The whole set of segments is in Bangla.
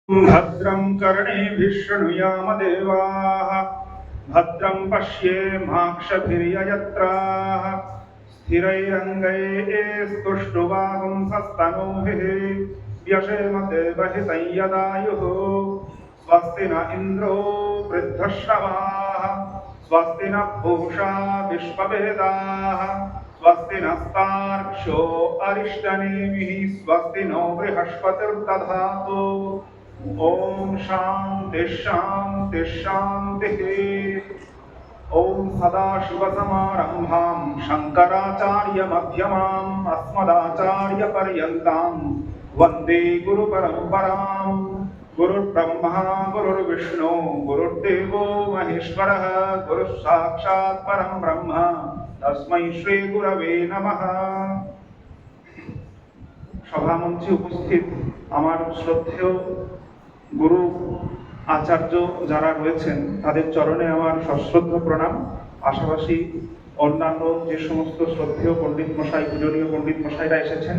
भद्रं कर्णेभिः शृणुयाम देवाः भद्रं पश्येमाक्षभिर्यजत्राः स्थिरैरङ्गैस्तुष्टुवागुंसस्तनूभिः व्यशेम देवहितं यदायुः स्वस्ति न इन्द्रो वृद्धश्रवाः स्वस्ति न पूषा विश्ववेदाः स्वस्ति नस्तार्क्ष्यो अरिष्टनेमिः स्वस्ति नो बृहस्पतिर्दधातु। ओम शांति शांति शांति। ओम सदाशिवसमारंभां शंकराचार्य मध्यमाम् अस्मदाचार्य पर्यन्तां वन्दे गुरुपरम्परां। गुरुर्ब्रह्मा गुरुर्विष्णु गुरुर्देवो महेश्वरः गुरुः साक्षात् परं ब्रह्म तस्मै श्री गुरवे नमः। সভামঞ্চে উপস্থিত আমার শ্রদ্ধেয় গুরু আচার্য যারা রয়েছেন তাদের চরণে আমার সশ্রদ্ধ প্রণাম। পাশাপাশি অন্যান্য যে সমস্ত শ্রদ্ধেয় পণ্ডিত মশাই পূজনীয় পণ্ডিত মশাইরা এসেছেন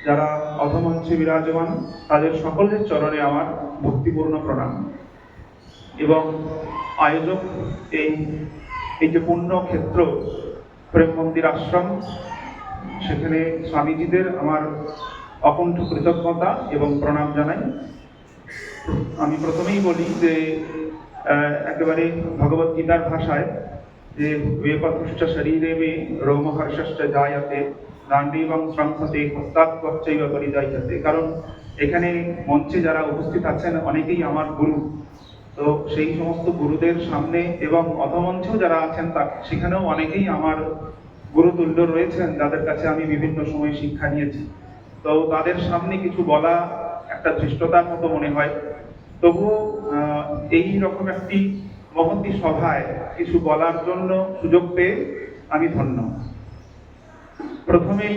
যারা অধমঞ্চে বিরাজমান তাদের সকলের চরণে আমার ভক্তিপূর্ণ প্রণাম। এবং আয়োজক এই যে পুণ্য ক্ষেত্র প্রেম মন্দির আশ্রম সেখানে স্বামীজিদের আমার অকুণ্ঠ কৃতজ্ঞতা এবং প্রণাম জানাই। আমি প্রথমেই বলি যে একেবারে ভগবত গীতার ভাষায় যে বেপথুশ্চ শরীরে মে রোমহর্ষশ্চ জায়তে গাণ্ডীবং সংসতে হস্তাৎপর্চৈব পরিযায়তে। কারণ এখানে মঞ্চে যারা উপস্থিত আছেন অনেকেই আমার গুরু, তো সেই সমস্ত গুরুদের সামনে এবং অধমঞ্চেও যারা আছেন সেখানেও অনেকেই আমার গুরুতুল্য রয়েছেন যাদের কাছে আমি বিভিন্ন সময় শিক্ষা নিয়েছি। তো তাদের সামনে কিছু বলা একটা ধৃষ্টতার মতো মনে হয়, তবু এই রকম একটি মহতী সভায় কিছু বলার জন্য সুযোগ পেয়ে আমি ধন্য। প্রথমেই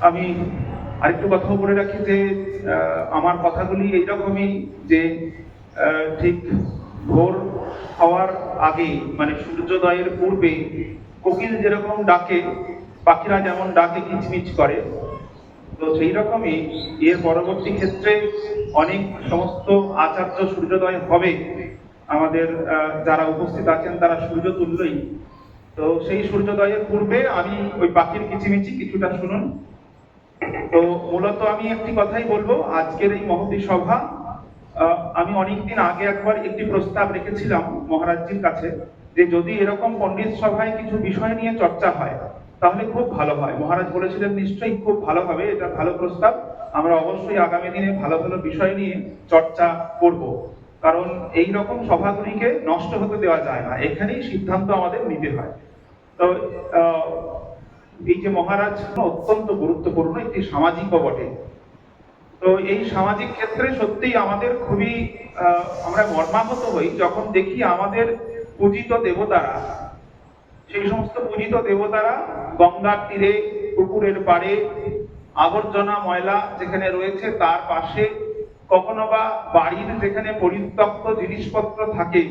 আমি আরেকটু কথাও বলে রাখি যে আমার কথাগুলি এইরকমই যে ঠিক ভোর হওয়ার আগে মানে সূর্যোদয়ের পূর্বে কোকিল যেরকম ডাকে, পাখিরা যেমন ডাকে কিচমিচ করে, তো সেই রকমই এর পরবর্তী ক্ষেত্রে অনেক সমস্ত আচার্য সূর্যোদয় হবে। আমাদের যারা উপস্থিত আছেন তারা সূর্য তুল্যই, তো সেই সূর্যোদয়ের পূর্বে আমি ওই পাখির কিচিমিচি কিছুটা শুনুন। তো মূলত আমি একটি কথাই বলবো, আজকের এই মহতী সভা আমি অনেকদিন আগে একবার একটি প্রস্তাব রেখেছিলাম মহারাজজির কাছে যে যদি এরকম পণ্ডিত সভায় কিছু বিষয় নিয়ে চর্চা হয় তাহলে খুব ভালো হয়। মহারাজ বলেছিলেন নিশ্চয়ই খুব ভালো হবে, এটা ভালো প্রস্তাব, আমরা অবশ্যই আগামী দিনে ভালো ভালো বিষয় নিয়ে চর্চা করব। কারণ এই রকম সভাগুলিকে নষ্ট হতে দেওয়া যায় না, এখানেই সিদ্ধান্ত আমাদের নিতে হয়। তো এই যে মহারাজ অত্যন্ত গুরুত্বপূর্ণ একটি সামাজিকও বটে। তো এই সামাজিক ক্ষেত্রে সত্যিই আমাদের খুবই আমরা মর্মাহত হই যখন দেখি আমাদের পূজিত দেবতারা, সেই সমস্ত পূজিত দেবতারা গঙ্গার তীরে পুকুরের পাড়ে আবর্জনা ময়লা যেখানে রয়েছে তার পাশে, কখনো বা বাড়ির যেখানে পরিত্যক্ত জিনিসপত্র থাকে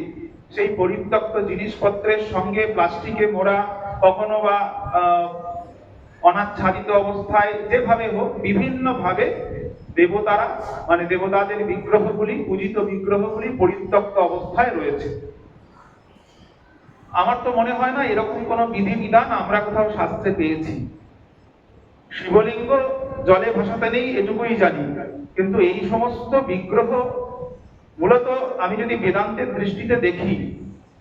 সেই পরিত্যক্ত জিনিসপত্রের সঙ্গে প্লাস্টিকে মোড়া, কখনো বা অনাচ্ছাদিত অবস্থায় যেভাবে হোক বিভিন্ন ভাবে দেবতারা মানে দেবতাদের বিগ্রহগুলি, পূজিত বিগ্রহগুলি পরিত্যক্ত অবস্থায় রয়েছে। আমার তো মনে হয় না এরকম কোনো বিধিবিধান আমরা কোথাও শাস্ত্রে পেয়েছি। শিবলিঙ্গ জলে ভাসাতে নেই এটুকুই জানি, কিন্তু এই সমস্ত বিগ্রহ মূলত আমি যদি বেদান্তের দৃষ্টিতে দেখি,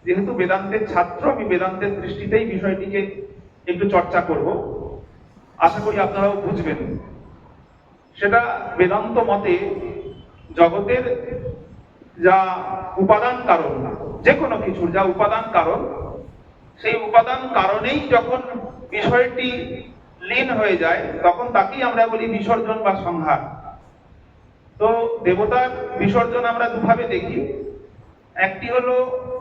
যেহেতু বেদান্তের ছাত্র আমি বেদান্তের দৃষ্টিতেই বিষয়টিকে একটু চর্চা করব, আশা করি আপনারাও বুঝবেন। সেটা বেদান্ত মতে জগতের যা উপাদান কারণ, যে কোনো কিছুর যা উপাদান কারণ, সেই উপাদান কারণেই যখন বিষয়টি লীন হয়ে যায় তখন তাকেই আমরা বলি বিসর্জন বা সংহার। তো দেবতার বিসর্জন আমরা দুভাবে দেখি। একটি হলো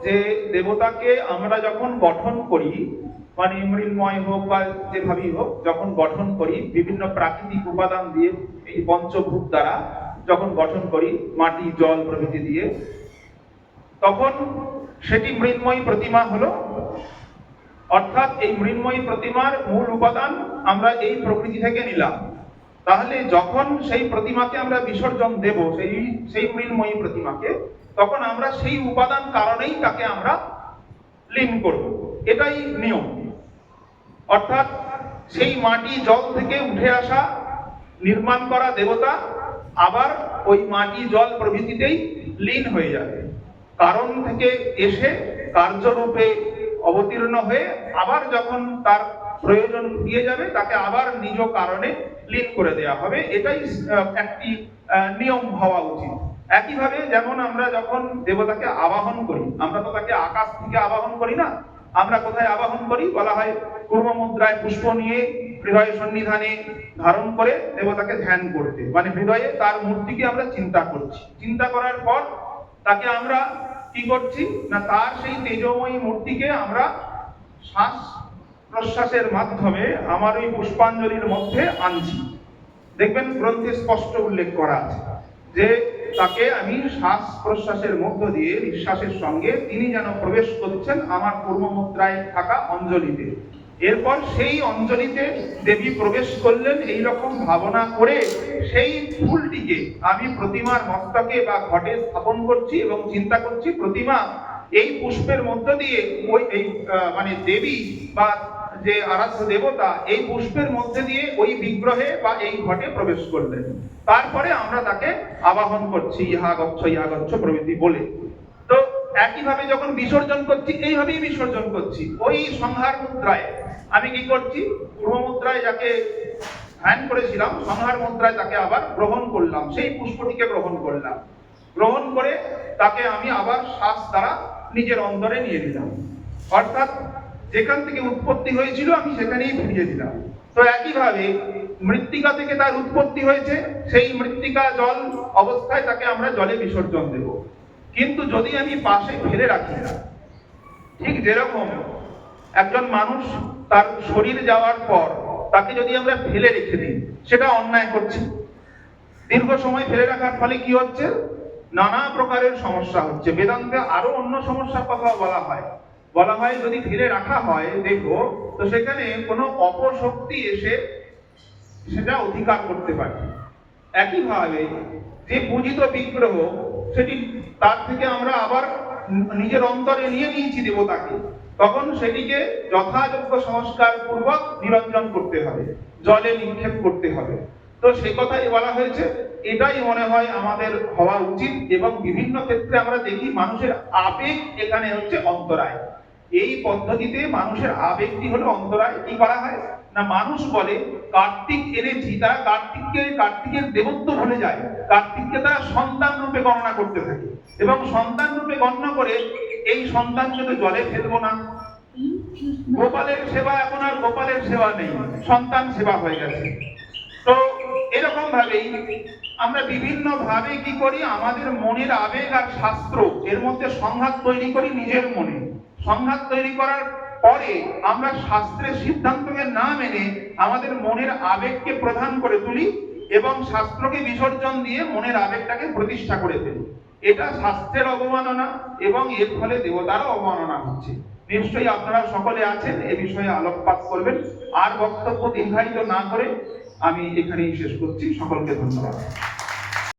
যে দেবতাকে আমরা যখন গঠন করি, মানে মৃন্ময় হোক বা যেভাবেই হোক, যখন গঠন করি বিভিন্ন প্রাকৃতিক উপাদান দিয়ে, এই পঞ্চভূত দ্বারা যখন গঠন করি মাটি জল প্রভৃতি দিয়ে, তখন সেটি মৃন্ময়ী প্রতিমা হলো। অর্থাৎ এই মৃন্ময়ী প্রতিমার মূল উপাদান আমরা এই প্রকৃতি থেকে নিলাম। তাহলে যখন সেই প্রতিমাকে আমরা বিসর্জন দেব, সেই সেই মৃন্ময়ী প্রতিমাকে, তখন আমরা সেই উপাদান কারণেই তাকে আমরা লীন করব, এটাই নিয়ম। অর্থাৎ সেই মাটি জল থেকে উঠে আসা নির্মাণ করা দেবতা আবার ওই মাটি জল প্রভৃতিতেই লীন হয়ে যাবে, কারণ থেকে এসে কার্যরূপে অবতীর্ণ হয়ে আবার যখন তার প্রয়োজন ফুরিয়ে যাবে তাকে আবার নিজ কারণে লীন করে দেওয়া হবে। এটাই একটি নিয়ম হওয়া উচিত। একইভাবে যেমন আমরা যখন দেবতাকে আবাহন করি, আমরা তো তাকে আকাশ থেকে আবাহন করি না, আমরা কোথায় আবাহন করি? বলা হয় কূর্ম মুদ্রায় পুষ্প নিয়ে হৃদয় সন্নিধানে ধারণ করে দেবতাকে ধ্যান করতে, মানে হৃদয়ে তার মূর্তিকে আমরা চিন্তা করছি। চিন্তা করার পর তাকে আমরা কি করছি না, তার সেই তেজময়ী মূর্তিকে আমরা শ্বাস প্রশ্বাসের মাধ্যমে আমার ওই পুষ্পাঞ্জলির মধ্যে আনছি। দেখবেন গ্রন্থে স্পষ্ট উল্লেখ করা আছে যে তাকে আমি শ্বাস প্রশ্বাসের মধ্য দিয়ে নিঃশ্বাসের সঙ্গে তিনি যেন প্রবেশ করছেন আমার পূর্ব মুদ্রায় থাকা অঞ্জলিতে। এরপর সেই অঞ্জলিতে দেবী প্রবেশ করলেন এই রকম ভাবনা করে সেই ফুলটিকে আমি প্রতিমার মস্তকে বা ঘটে স্থাপন করছি এবং চিন্তা করছি প্রতিমা এই পুষ্পের মধ্য দিয়ে ওই এই মানে দেবী বা যে আরাধ্য দেবতা এই পুষ্পের মধ্যে দিয়ে ওই বিগ্রহে বা এই ঘটে প্রবেশ করলেন। তারপরে আমরা তাকে আবাহন করছি ইহা গচ্ছ প্রভৃতি বলে। তো একইভাবে যখন বিসর্জন করছি এইভাবেই বিসর্জন করছি। ওই সংহার মুদ্রায় আমি কি করছি, পূর্ব মুদ্রায় যাকে ধ্যান করেছিলাম সংহার মুদ্রায় তাকে আবার গ্রহণ করলাম, সেই পুষ্পটিকে গ্রহণ করলাম, গ্রহণ করে তাকে আমি আবার শ্বাস দ্বারা নিজের অন্তরে নিয়ে নিলাম। অর্থাৎ যেখান থেকে উৎপত্তি হয়েছিল আমি সেখানেই ফিরিয়ে দিলাম। তো একইভাবে মৃত্তিকা থেকে তার উৎপত্তি হয়েছে, সেই মৃত্তিকা জল অবস্থায় তাকে আমরা জলে বিসর্জন দেব। কিন্তু যদি আমি পাশে ফেলে রাখি না, ঠিক যেরকম একজন মানুষ তার শরীর যাওয়ার পর তাকে যদি আমরা ফেলে রেখে দিই সেটা অন্যায় করছি। দীর্ঘ সময় ফেলে রাখার ফলে কি হচ্ছে, নানা প্রকারের সমস্যা হচ্ছে। বেদান্তে আরো অন্য সমস্যার কথা বলা হয় যদি ফেলে রাখা হয় দেখো তো সেখানে কোনো অপশক্তি এসে সেটা অধিকার করতে পারে। একইভাবে যে পূজিত বিগ্রহ সেটি তার থেকে আমরা আবার নিজের অন্তরে নিয়ে নিয়েছি দেবতাকে, তখন সেটিকে যথাযোগ্য সংস্কার পূর্বক নিরঞ্জন করতে হবে, জলে নিক্ষেপ করতে হবে। তো সেই কথাই বলা হয়েছে, এটাই মনে হয় আমাদের হওয়া উচিত। এবং বিভিন্ন ক্ষেত্রে আমরা দেখি মানুষের আবেগ এখানে হচ্ছে অন্তরায়। এই পদ্ধতিতে মানুষের আবেগটি হলো অন্তরায়। কি করা হয় না, মানুষ বলে কার্তিক এনেছি, তারা কার্তিকের দেবত্ব ভুলে যায়, কার্তিককে তারা সন্তান রূপে গণনা করতে থাকে এবং সন্তান রূপে গণনা করে এই সন্তানকে তো জলে ফেলবো না। গোপালের সেবা এখন আর গোপালের সেবা নেই, সন্তান সেবা হয়ে গেছে। তো এরকম ভাবেই আমরা বিভিন্ন ভাবে কি করি, আমাদের মনের আবেগ আর শাস্ত্র এর মধ্যে সংঘাত তৈরি করি। নিজের মনে সংঘাত তৈরি করার পরে আমরা শাস্ত্রের সিদ্ধান্তকে না মেনে আমাদের মনের আবেগকে প্রধান করে তুলি এবং শাস্ত্রকে বিসর্জন দিয়ে মনের আবেগটাকে প্রতিষ্ঠা করে ফেলি। এটা শাস্ত্রের অবমাননা এবং এর ফলে দেবতারও অবমাননা হচ্ছে। নিশ্চয়ই আপনারা সকলে আছেন, এ বিষয়ে আলোকপাত করবেন। আর বক্তব্য দীর্ঘায়িত না করে আমি এখানেই শেষ করছি। সকলকে ধন্যবাদ।